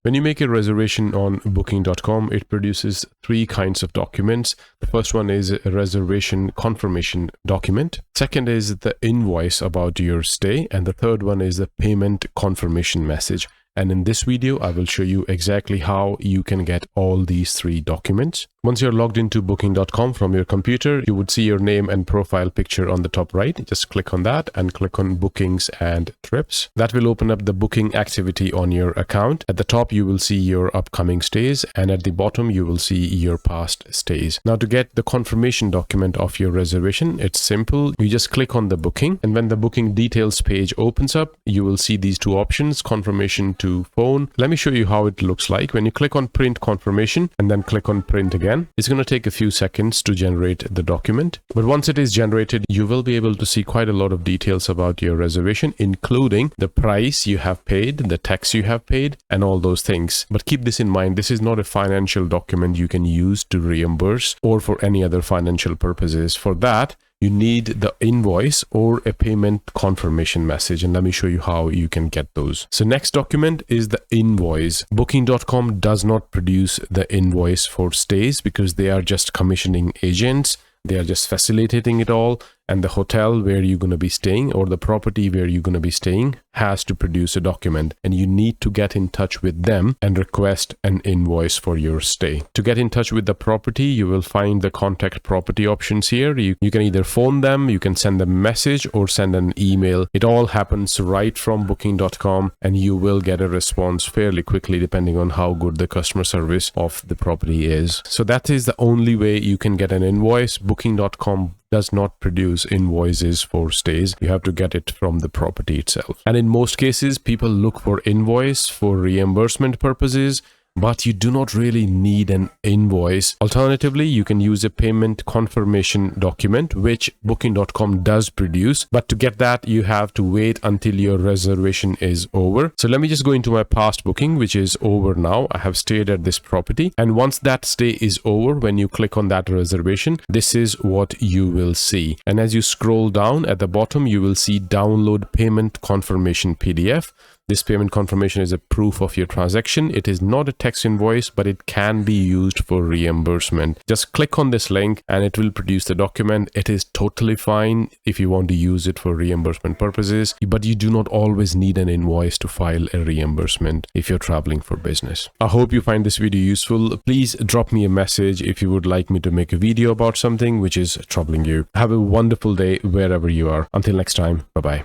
When you make a reservation on booking.com, it produces three kinds of documents. The first one is a reservation confirmation document. Second is the invoice about your stay. And the third one is the payment confirmation message. And in this video, I will show you exactly how you can get all these three documents. Once you're logged into booking.com from your computer, you would see your name and profile picture on the top right. Just click on that and click on bookings and trips. That will open up the booking activity on your account. At the top, you will see your upcoming stays, and at the bottom, you will see your past stays. Now, to get the confirmation document of your reservation, it's simple. You just click on the booking, and when the booking details page opens up, you will see these two options, confirmation to phone. Let me show you how it looks like. When you click on print confirmation and then click on print again, it's going to take a few seconds to generate the document. But once it is generated, you will be able to see quite a lot of details about your reservation, including the price you have paid, the tax you have paid, and all those things. But keep this in mind, this is not a financial document you can use to reimburse or for any other financial purposes. For that, you need the invoice or a payment confirmation message, and let me show you how you can get those. So next document is the invoice. Booking.com does not produce the invoice for stays because they are just commissioning agents. They are just facilitating it all, and the hotel where you're going to be staying or the property where you're going to be staying has to produce a document, and you need to get in touch with them and request an invoice for your stay. To get in touch with the property, you will find the contact property options here. You can either phone them, you can send them a message or send an email. It all happens right from booking.com, and you will get a response fairly quickly depending on how good the customer service of the property is. So that is the only way you can get an invoice. Booking.com does not produce invoices for stays. You have to get it from the property itself. And in most cases, people look for invoice for reimbursement purposes, but you do not really need an invoice. Alternatively, you can use a payment confirmation document, which booking.com does produce. But to get that, you have to wait until your reservation is over. So let me just go into my past booking, which is over now. I have stayed at this property. And once that stay is over, when you click on that reservation, this is what you will see. And as you scroll down at the bottom, you will see download payment confirmation PDF. This payment confirmation is a proof of your transaction. It is not a text invoice, but it can be used for reimbursement. Just click on this link and it will produce the document. It is totally fine if you want to use it for reimbursement purposes, but you do not always need an invoice to file a reimbursement if you're traveling for business. I hope you find this video useful. Please drop me a message if you would like me to make a video about something which is troubling you. Have a wonderful day wherever you are. Until next time, bye-bye.